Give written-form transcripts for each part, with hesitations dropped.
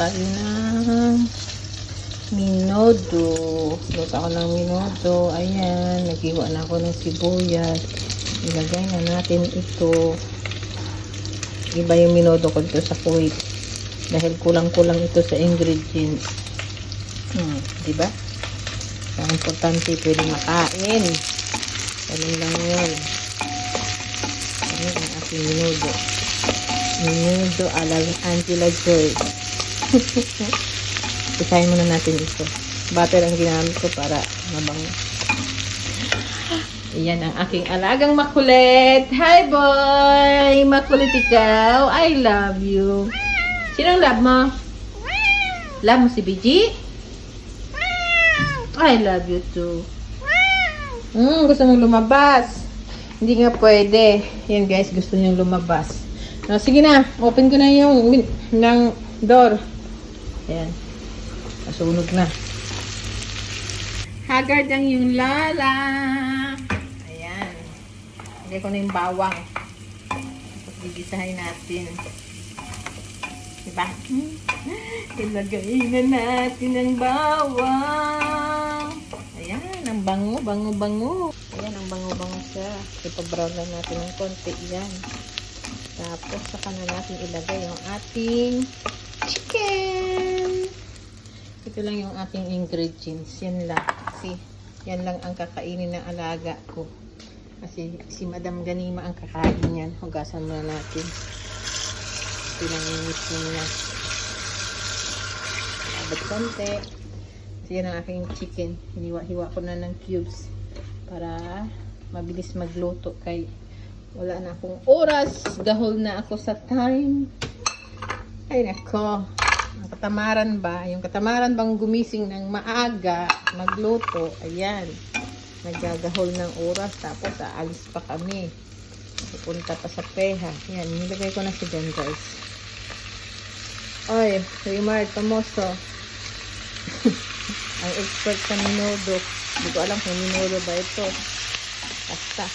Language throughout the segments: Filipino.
tayo ng minodo. Luto ako ng minodo. Ayan, naghiwa na ako ng sibuyas. Ilagay na natin ito. Iba yung minodo ko dito sa Kuwait. Dahil kulang-kulang ito sa ingredients. Diba? Ang importante, pwede makain. Ganun lang yun. Ayan ang aking minodo. Minodo alang Angela Joy. Isahin muna natin ito. Butter ang ginamit ko para mabango. Ayan ang aking alagang makulit. Hi boy! Makulit ikaw. I love you. Sinong love mo? Love mo si BG? I love you too. Gusto mong lumabas. Hindi nga pwede. Yan guys, gusto niyong lumabas. No, sige na, open ko na yung ng door. Ayan. Nasunog na. Haggard ang yung lala. Ayan. Lagay ko na yung bawang. Tapos gigisahin natin. Diba? Ilagay na natin ang bawang. Ayan, ang bango, bango, bango. Ayan, ang bango, bango siya. Ipabrown lang natin ng konti. Yan. Tapos, saka na natin ilagay yung ating chicken. Ito lang yung ating ingredients. Yan lang. Kasi, yan lang ang kakainin ng alaga ko. Kasi, si Madam Ganima ang kakain yan. Hugasan muna natin. Pinanginit niya. Abot konti. Kasi yan ang aking chicken. Hiniwa-hiwa ko na ng cubes. Para mabilis magluto kay wala na akong oras. Gahol na ako sa time. Ay nako. Ang katamaran ba? Yung katamaran bang gumising ng maaga, magluto. Ayan. Naggagahol ng oras. Tapos aalis pa kami. Pupunta pa sa peha. Ayan. Nilagay ko na si Dan guys. Oy, Rimar, kamusta? Ang expert sa minodo. Hindi ko alam kung minodo ba ito. Basta.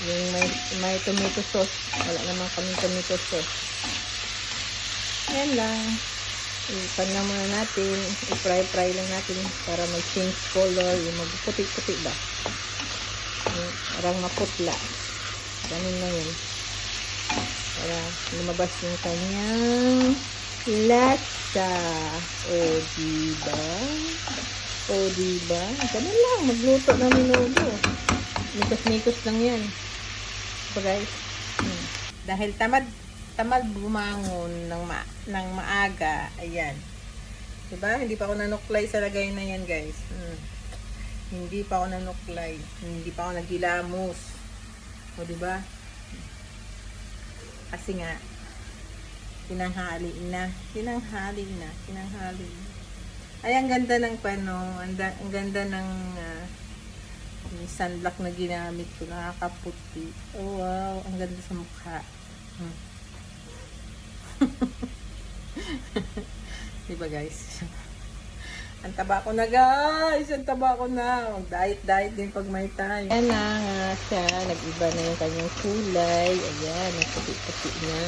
Yung may tomato sauce. Wala naman kami tomato sauce. Ayan lang. Ipan na muna natin. I-fry lang natin para mag-change color. Yung mag-puti-puti ba? Parang maputla. Ganun lang yun. Para lumabas yung kanyang lasa. O, diba? O, diba? Ganun lang. Magluto ng minodo. Mikos-mikos lang yan. So guys, dahil tamad bumangon ng maaga, ayan. Diba? Hindi pa ako nanuklay sa lagay na yan guys. Hindi pa ako nanuklay. Hindi pa ako nagilamos. O diba? Kasi nga, tinanghali na. Ay, ang ganda ng ang ganda ng yung sunblock na ginamit ko, nakakaputi. Oh wow, ang ganda sa mukha. Diba guys? Ang taba ko na guys, ang taba ko na. Mag-diet din pag may time. Ayan na nga siya, nag-iba na yung kanyang kulay. Ayan, nagputi-puti na.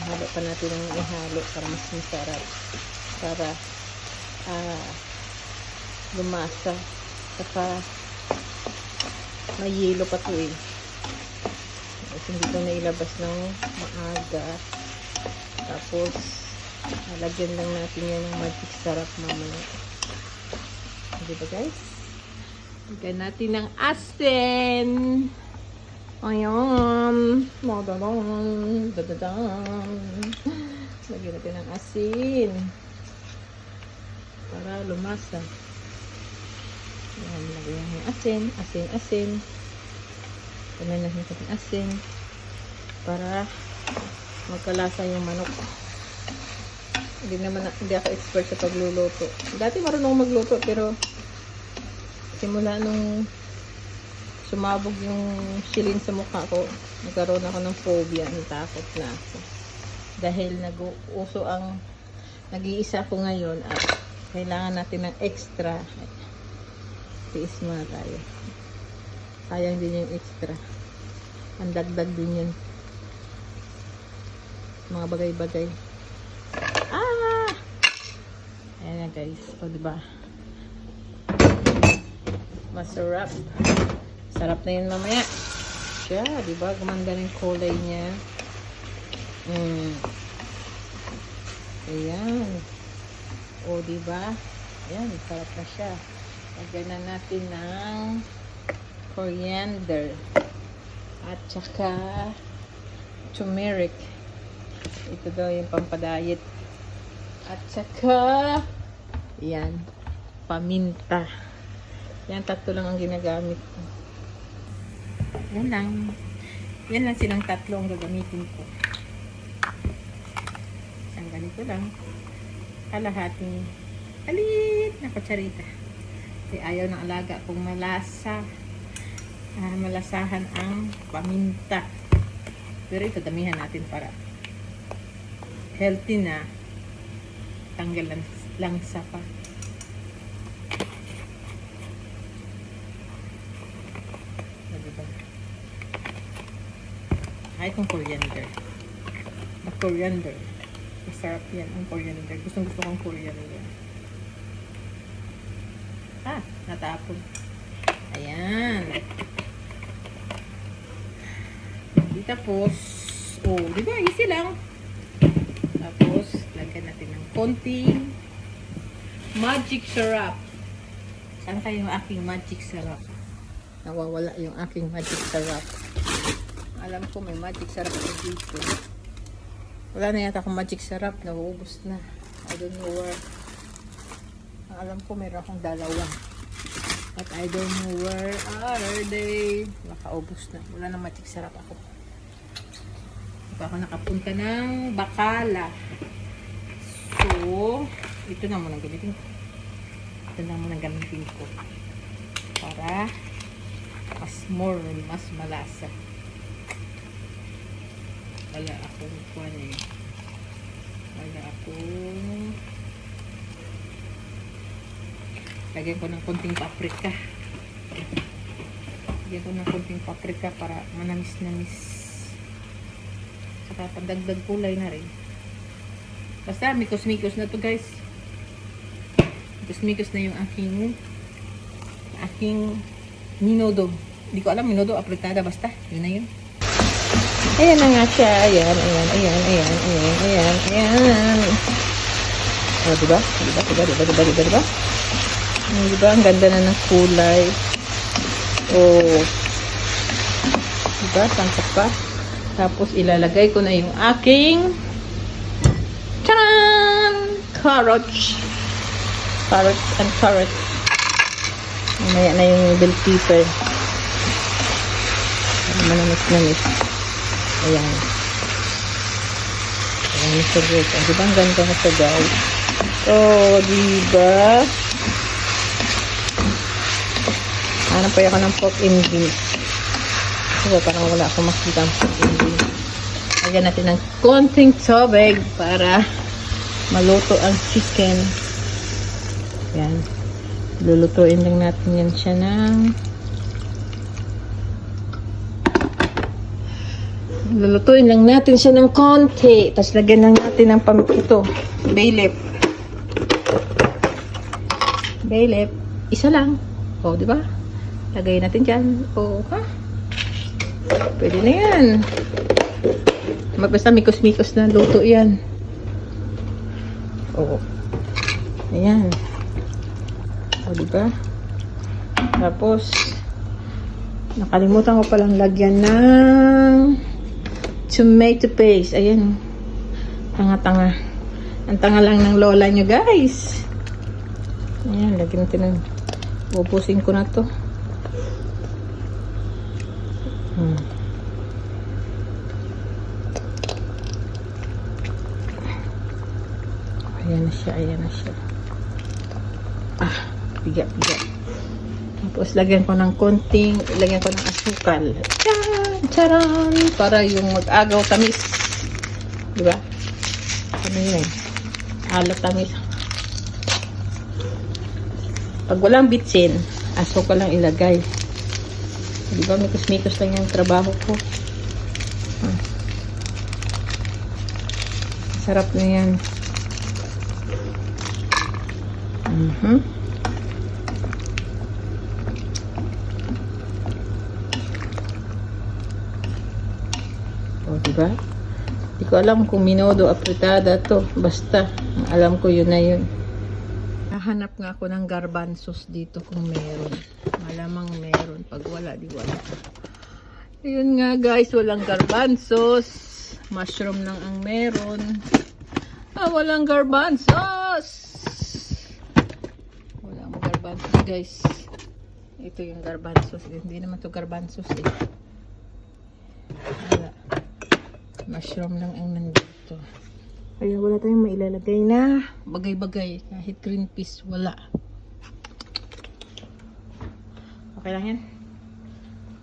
Halo pa natin ang ihalo para mas masarap. Para lumasa. Saka may yelo pa to eh. Kasi hindi ko na ilabas ng maaga. Tapos lagyan lang natin yan ng magic sarap mamaya. Diba guys? Lagyan natin ng asin. Ayan. Madadang. Dadadang. Lagyan natin ng asin. Para lumasa. Ayan, lagyan ng asin. Kumain natin ng asin. Para magkalasa yung manok. Hindi ako expert sa pagluluto. Dati marunong magluto pero simula nung sumabog yung shilin sa mukha ko, nagkaroon ako ng phobia, natakot na ako. Dahil nag-uso ang nag-iisa ko ngayon at kailangan natin ng extra. Tiis muna tayo. Sayang din yung extra. Ang dagdag din yun. mga bagay-bagay. Ah! Ayan na guys. O, diba? Masarap. Sarap na yun mamaya. Siya, diba? Gumanda na yung kulay niya. Ayan. O, diba? Ayan, sarap na siya. Lagyan na natin ng coriander. At saka turmeric. Ito daw yung pampadayet. At saka yan, paminta. Yan, tatlo lang ang ginagamit ko. Yan lang. Yan lang silang tatlo ang gagamitin ko. Isang ganito lang. Kalahating alit na kutsarita. Kasi ayaw ng alaga kung malasa. Malasahan ang paminta. Pero ito damihan natin para healthy na. Tanggal langsa pa. Diba? Ay, kung coriander. Coriander. Masarap yan ang coriander. Gusto kong coriander. Natapon. Ayan. Tapos, di ba? Easy lang. Tapos, lagyan natin ng konting magic syrup. Saan kayo yung aking magic syrup? Nawawala yung aking magic syrup. Alam ko may magic syrup dito. Wala na yata akong magic syrup. Nauubos na. I don't know where. Alam ko mayroon akong dalawa. But I don't know where are they. Nakaubos na. Wala na magic syrup ako. Ako nakapunta ng Bacala. So, ito na muna gamitin ko. Ito na muna gamitin ko. Para mas malasa. Wala akong kuwan eh. Wala akong lagyan ko ng konting paprika. Lagyan ko ng konting paprika para manamis-namis. Saka pandagdag kulay na rin. Basta mikos-mikos na to guys. Mikos-mikos na yung aking minodo. Hindi ko alam, minodo, apretada, basta. Yun na yun. Ayan na nga siya. Ayan. O, diba? Diba? Diba? Ang ganda na ng kulay. O, diba? Sangkap pa. Tapos, ilalagay ko na yung aking taran! Carrots. Carrots and carrots. Mamaya na yung bell pepper. Manamis-namis. Ayan. Ayan siya guys. Diba ang ganda na siya guys? Oh, diba? Hanap pa ako ng pork and beef. Diba parang wala akong makita ang pork and beef. Lagyan natin ng konting tubig para maluto ang chicken. Ayan. Lulutuin lang natin yan siya ng lulutuin lang natin siya ng konti. Tapos lagyan lang natin ng ito, bay leaf. Bay leaf. Isa lang. O, di ba? Lagay natin dyan. O, ha? Pwede na yan. Basta mikos-mikos na luto yan. O. Ayan. O, di ba? Tapos, nakalimutan ko palang lagyan ng tomato paste. Ayan. Tanga-tanga. Ang tanga lang ng lola nyo, guys. Ayan. Lagyan natin ng ubusin ko na to. Ayan na siya. Ayan na siya. Ah. Biga-biga. Tapos, lagyan ko ng konting, lagyan ko ng asukal. Charan! Para yung mag-agaw tamis. Diba? Ano yun? Alat tamis. Pag walang bitsin, asukal lang ilagay. Diba? Mikos-mikos lang yung trabaho ko. Sarap na yan. O, diba? Di ko alam kung minodo apretada to. Basta, ang alam ko yun na yun. Hahanap nga ako ng garbanzos dito kung meron. Malamang meron. Pag wala, di wala. Ayun nga guys, walang garbanzos. Mushroom lang ang meron. Walang garbanzos. Walang garbanzos guys. Ito yung garbanzos. Hindi naman to garbanzos eh. Wala. Mushroom lang ang nandito. Kaya wala tayong mailalagay na bagay-bagay. Kahit green peas, wala. Okay lang yan.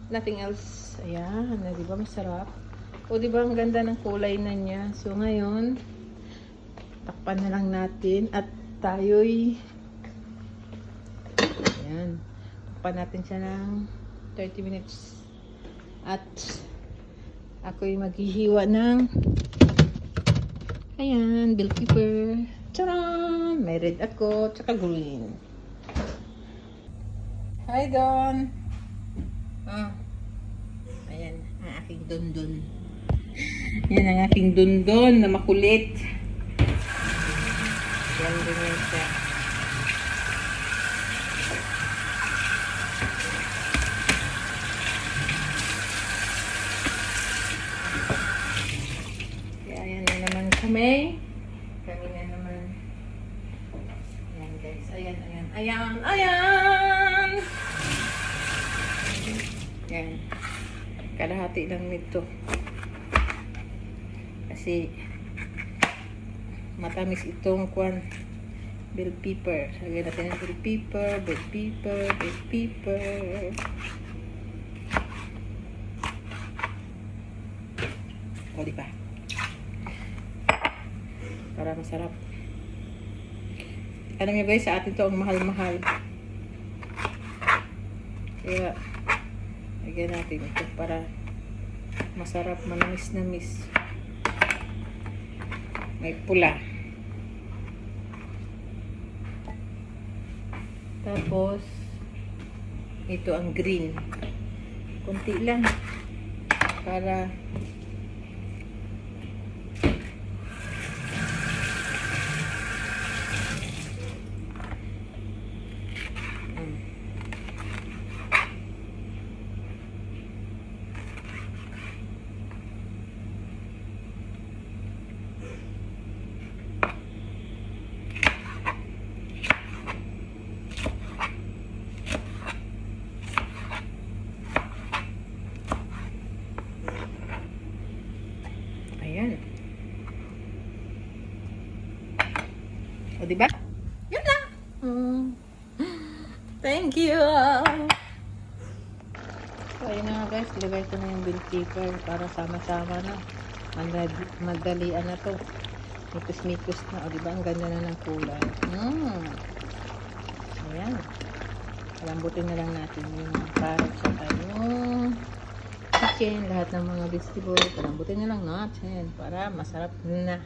Nothing else. Ayan. Di ba masarap? O di ba ang ganda ng kulay na niya? So ngayon, takpan na lang natin. At tayo'y ayan. Takpan natin siya ng 30 minutes. At ako'y maghihiwa ng ayan, bell pepper. Tcharam! May red ako, tsaka green. Hi, Don! Ayan, ang aking dundun. Yan ang aking dundun na makulit. Yan din yan siya. Kami na naman. Ayan guys. Ayan. Ayan. Kalahati lang nito. Kasi matamis itong bell pepper. Lagyan natin ng bell pepper. O, diba? Para masarap. Alam niyo guys, sa atin to ang mahal-mahal. Kaya, lagyan natin ito para masarap, manamis-namis. May pula. Tapos, ito ang green. Kunti lang. Para ayan. O, diba? Yun lang. Thank you. So, ayun na guys. Ilagay ko na yung bell pepper para sama-sama na. Madalian na to. Mikos-mikos na. O, diba? Ang ganda na ng kulay. Ayan. Palambutin na lang natin yung carrots sa yung chicken, lahat ng mga vegetable, palambutin na lang natin para masarap na.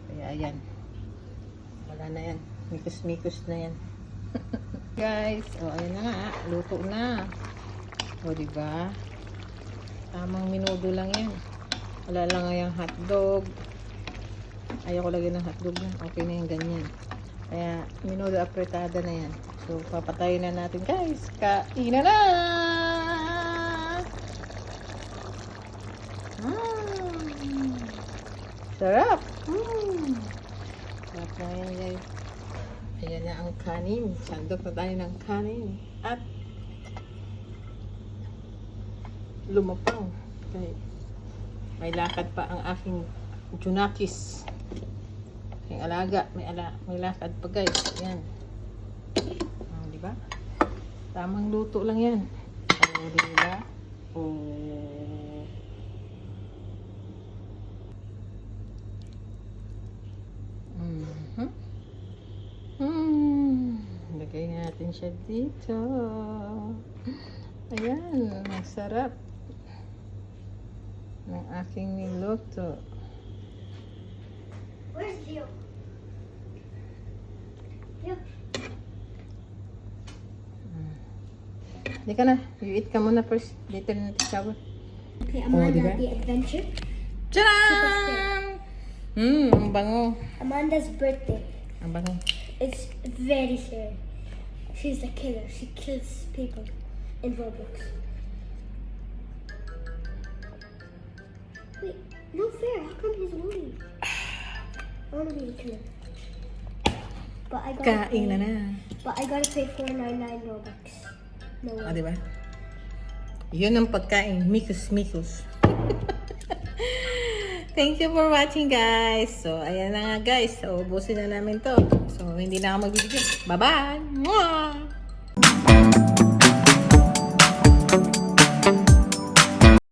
Kaya ayan. Wala na yan. Mikos-mikos na yan. Guys, ayan na nga. Luto na. O, diba? Tamang minudo lang yan. Wala lang nga yung hotdog. Ayaw ko lagyan ng hotdog na. Okay na yung ganyan. Kaya, minudo apretada na yan. So, papatayin na natin guys. Kainan na! Sarap! Sarap na yan guys. Ayan na ang kanin. Sandok na tayo ng kanin. At lumapang. Okay. May lakad pa ang aking junakis. Aking alaga. May lakad pa guys. Ayan. Diba? Tamang luto lang yan. Diba? Lagay natin siya dito. Ayan, masarap ng aking niluto. Where's Leo? Leo. Di ka na. You eat ka muna first. Dito na natin shower. Okay, Amanda, Amanda, the adventure. Tcharam! Ang bango. Amanda's birthday. Ang bango. It's very scary. She's a killer. She kills people in Roblox. Wait, no fair. How come he's winning? I want to be the killer. But I gotta Kain na na. But I gotta pay $4.99 Robux. No way. O, diba? Yun ang pagkain. Mikus. Thank you for watching, guys. So, ayan na nga, guys. So, ubusin na namin to. So, hindi na ako magbibigay. Bye-bye! Mwah!